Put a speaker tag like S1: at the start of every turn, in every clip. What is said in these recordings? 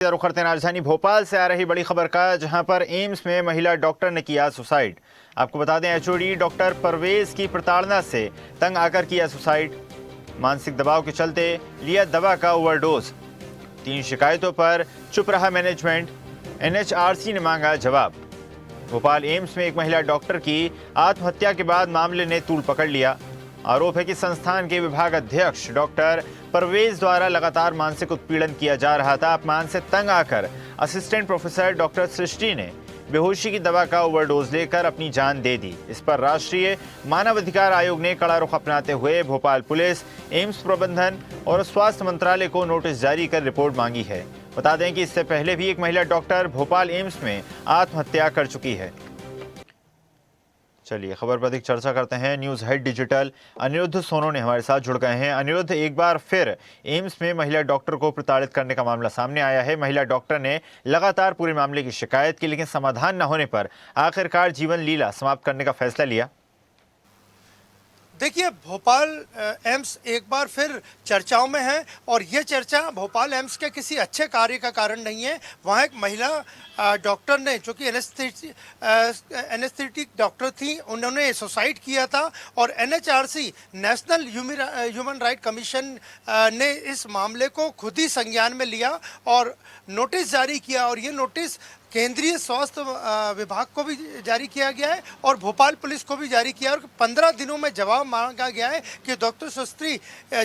S1: रुख करते हैं राजधानी भोपाल से आ रही बड़ी खबर का, जहां पर एम्स में महिला डॉक्टर ने किया सुसाइड। आपको बता दें, एचओडी डॉक्टर परवेज की प्रताड़ना से तंग आकर किया सुसाइड। मानसिक दबाव के चलते लिया दवा का ओवरडोज। 3 शिकायतों पर चुप रहा मैनेजमेंट। एनएचआरसी ने मांगा जवाब। भोपाल एम्स में एक महिला डॉक्टर की आत्महत्या के बाद मामले ने तूल पकड़ लिया। आरोप है कि संस्थान के विभाग अध्यक्ष डॉक्टर परवेज द्वारा लगातार मानसिक उत्पीड़न किया जा रहा था। अपमान से तंग आकर असिस्टेंट प्रोफेसर डॉक्टर सृष्टि ने बेहोशी की दवा का ओवरडोज लेकर अपनी जान दे दी। इस पर राष्ट्रीय मानवाधिकार आयोग ने कड़ा रुख अपनाते हुए भोपाल पुलिस, एम्स प्रबंधन और स्वास्थ्य मंत्रालय को नोटिस जारी कर रिपोर्ट मांगी है। बता दें कि इससे पहले भी एक महिला डॉक्टर भोपाल एम्स में आत्महत्या कर चुकी है। चलिए खबर पर अधिक चर्चा करते हैं। न्यूज़ हेड डिजिटल अनिरुद्ध सोनो ने हमारे साथ जुड़ गए हैं। अनिरुद्ध, एक बार फिर एम्स में महिला डॉक्टर को प्रताड़ित करने का मामला सामने आया है। महिला डॉक्टर ने लगातार पूरे मामले की शिकायत की, लेकिन समाधान न होने पर आखिरकार जीवन लीला समाप्त करने का फैसला लिया।
S2: देखिए, भोपाल एम्स एक बार फिर चर्चाओं में है और ये चर्चा भोपाल एम्स के किसी अच्छे कार्य का कारण नहीं है। वहाँ एक महिला डॉक्टर ने, जो कि एनेस्थेटिक डॉक्टर थी, उन्होंने सुसाइड किया था और NHRC national human right commission ने इस मामले को खुद ही संज्ञान में लिया और नोटिस जारी किया। और ये नोटिस केंद्रीय स्वास्थ्य विभाग को भी जारी किया गया है और भोपाल पुलिस को भी जारी किया और 15 दिनों में जवाब मांगा गया है कि डॉक्टर सृष्टि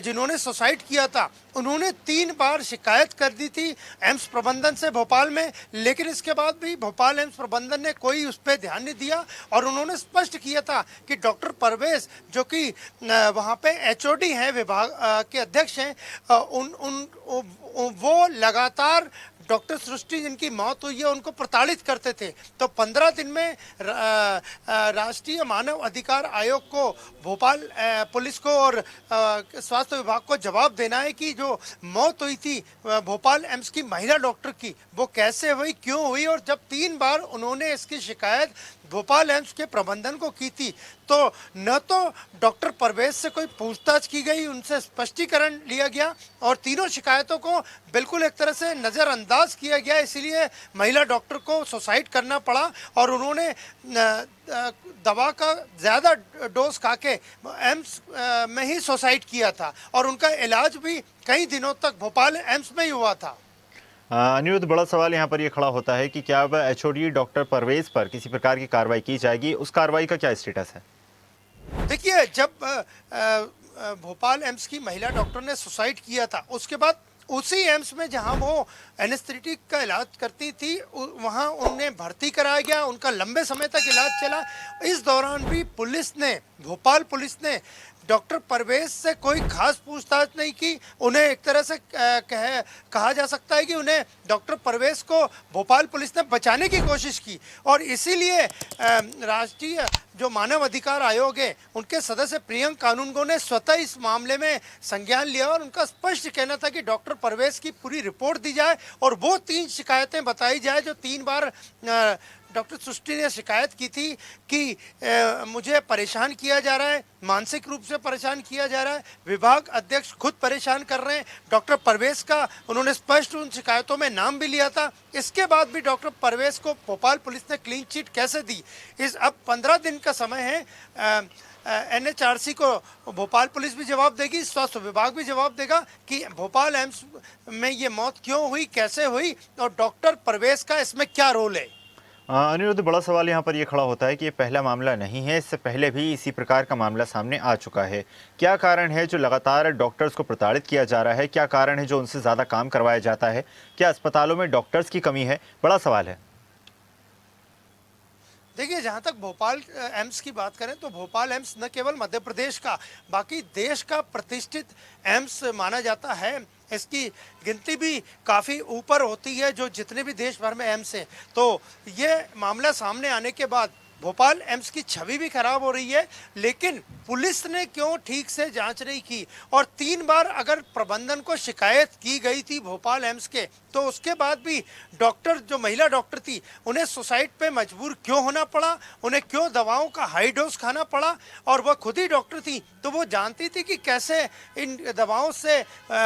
S2: जिन्होंने सुसाइड किया था, उन्होंने 3 बार शिकायत कर दी थी एम्स प्रबंधन से भोपाल में, लेकिन इसके बाद भी भोपाल एम्स प्रबंधन ने कोई उस पर ध्यान नहीं दिया और उन्होंने स्पष्ट किया था कि डॉक्टर परवेज, जो कि वहाँ पे एचओडी हैं, विभाग के अध्यक्ष हैं, वो लगातार डॉक्टर सृष्टि जिनकी मौत हुई है उनको प्रताड़ित करते थे। तो 15 दिन में राष्ट्रीय मानव अधिकार आयोग को, भोपाल पुलिस को और स्वास्थ्य विभाग को जवाब देना है कि जो मौत हुई थी भोपाल एम्स की महिला डॉक्टर की, वो कैसे हुई, क्यों हुई। और जब 3 बार उन्होंने इसकी शिकायत भोपाल एम्स के प्रबंधन को की थी, तो न तो डॉक्टर परवेज से कोई पूछताछ की गई, उनसे स्पष्टीकरण लिया गया और तीनों शिकायतों को बिल्कुल एक तरह से नज़रअंदाज किया गया। इसीलिए महिला डॉक्टर को सुसाइड करना पड़ा और उन्होंने दवा का ज़्यादा डोज खा के एम्स में ही सुसाइड किया था और उनका इलाज भी कई दिनों तक भोपाल एम्स में ही हुआ था।
S1: अनिरुद्ध, बड़ा सवाल यहाँ पर यह खड़ा होता है कि क्या अब एचओडी डॉक्टर परवेज पर किसी प्रकार की कार्रवाई की जाएगी? उस कार्रवाई का क्या स्टेटस है?
S2: देखिए, जब भोपाल एम्स की महिला डॉक्टर ने सुसाइड किया था, उसके बाद उसी एम्स में जहां वो एनेस्थेटिक का इलाज करती थी, वहां उन्हें भर्ती कराया गया। उनका लंबे समय तक इलाज चला। इस दौरान भी भोपाल पुलिस ने डॉक्टर परवेज से कोई खास पूछताछ नहीं की। उन्हें एक तरह से कहा जा सकता है कि उन्हें डॉक्टर परवेज को भोपाल पुलिस ने बचाने की कोशिश की और इसीलिए राष्ट्रीय जो मानव अधिकार आयोग है, उनके सदस्य प्रियंक कानूनगो ने स्वतः इस मामले में संज्ञान लिया और उनका स्पष्ट कहना था कि डॉक्टर परवेज की पूरी रिपोर्ट दी जाए और वो 3 शिकायतें बताई जाए जो 3 बार डॉक्टर सृष्टि ने शिकायत की थी कि मुझे परेशान किया जा रहा है, मानसिक रूप से परेशान किया जा रहा है, विभाग अध्यक्ष खुद परेशान कर रहे हैं। डॉक्टर परवेज का उन्होंने स्पष्ट उन शिकायतों में नाम भी लिया था। इसके बाद भी डॉक्टर परवेज को भोपाल पुलिस ने क्लीन चिट कैसे दी? अब 15 दिन का समय है। एनएचआरसी को भोपाल पुलिस भी जवाब देगी, स्वास्थ्य विभाग भी जवाब देगा कि भोपाल एम्स में ये मौत क्यों हुई, कैसे हुई और डॉक्टर परवेज का इसमें क्या रोल है।
S1: अनिरुद्ध, बड़ा सवाल यहाँ पर यह खड़ा होता है कि ये पहला मामला नहीं है, इससे पहले भी इसी प्रकार का मामला सामने आ चुका है। क्या कारण है जो लगातार डॉक्टर्स को प्रताड़ित किया जा रहा है? क्या कारण है जो उनसे ज़्यादा काम करवाया जाता है? क्या अस्पतालों में डॉक्टर्स की कमी है? बड़ा सवाल है।
S2: देखिए, जहाँ तक भोपाल एम्स की बात करें तो भोपाल एम्स न केवल मध्य प्रदेश का, बाकी देश का प्रतिष्ठित एम्स माना जाता है। इसकी गिनती भी काफ़ी ऊपर होती है जो जितने भी देश भर में एम्स हैं। तो ये मामला सामने आने के बाद भोपाल एम्स की छवि भी खराब हो रही है, लेकिन पुलिस ने क्यों ठीक से जांच नहीं की और 3 बार अगर प्रबंधन को शिकायत की गई थी भोपाल एम्स के, तो उसके बाद भी डॉक्टर, जो महिला डॉक्टर थी, उन्हें सुसाइड पे मजबूर क्यों होना पड़ा, उन्हें क्यों दवाओं का हाई डोज खाना पड़ा और वह खुद ही डॉक्टर थी। तो वो जानती थी कि कैसे इन दवाओं से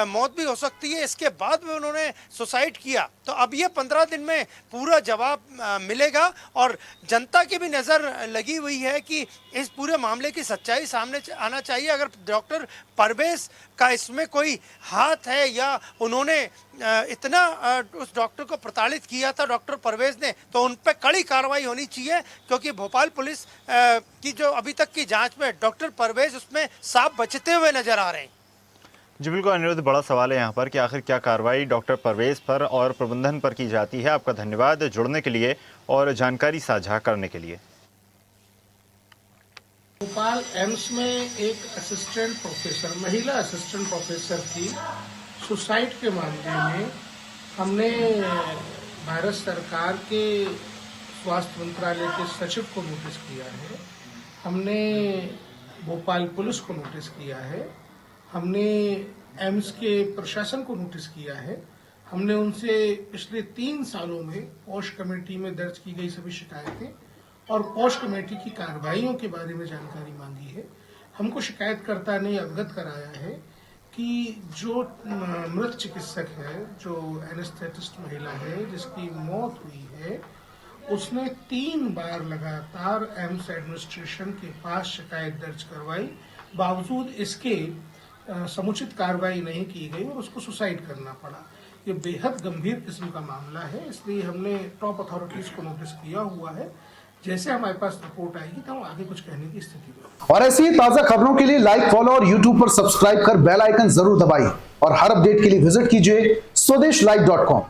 S2: मौत भी हो सकती है, इसके बाद में उन्होंने सुसाइड किया। तो अब ये 15 दिन में पूरा जवाब मिलेगा और जनता की भी नज़र लगी हुई है कि इस पूरे मामले की सच्चाई सामने आना चाहिए। अगर डॉक्टर परवेज का इसमें कोई हाथ है या उन्होंने इतना उस डॉक्टर को प्रताड़ित किया था डॉक्टर परवेज ने, तो उन पर कड़ी कार्रवाई होनी चाहिए, क्योंकि भोपाल पुलिस की जो अभी तक की जांच में डॉक्टर परवेज उसमें साफ बचते हुए नजर आ रहे हैं।
S1: जी बिल्कुल अनिरुद्ध, बड़ा सवाल है यहाँ पर कि आखिर क्या कार्रवाई डॉक्टर परवेज पर और प्रबंधन पर की जाती है। आपका धन्यवाद जुड़ने के लिए और जानकारी साझा करने के लिए।
S3: भोपाल एम्स में एक असिस्टेंट प्रोफेसर, महिला असिस्टेंट प्रोफेसर की सुसाइड के मामले में हमने भारत सरकार के स्वास्थ्य मंत्रालय के सचिव को नोटिस किया है, हमने भोपाल पुलिस को नोटिस किया है, हमने एम्स के प्रशासन को नोटिस किया है। हमने उनसे पिछले 3 सालों में पॉश कमेटी में दर्ज की गई सभी शिकायतें और पॉश कमेटी की कार्रवाइयों के बारे में जानकारी मांगी है। हमको शिकायतकर्ता ने अवगत कराया है कि जो मृत चिकित्सक है, जो एनेस्थेटिस्ट महिला है जिसकी मौत हुई है, उसने 3 बार लगातार एम्स एडमिनिस्ट्रेशन के पास शिकायत दर्ज करवाई, बावजूद इसके समुचित कार्रवाई नहीं की गई और उसको सुसाइड करना पड़ा। ये बेहद गंभीर किस्म का मामला है, इसलिए हमने टॉप अथॉरिटीज को नोटिस किया हुआ है। जैसे हमारे पास रिपोर्ट आएगी तो हम आगे कुछ कहने की स्थिति में।
S4: और ऐसी ही ताजा खबरों के लिए लाइक, फॉलो और यूट्यूब पर सब्सक्राइब कर बेल आइकन जरूर दबाइए और हर अपडेट के लिए विजिट कीजिए स्वदेशलाइव.com।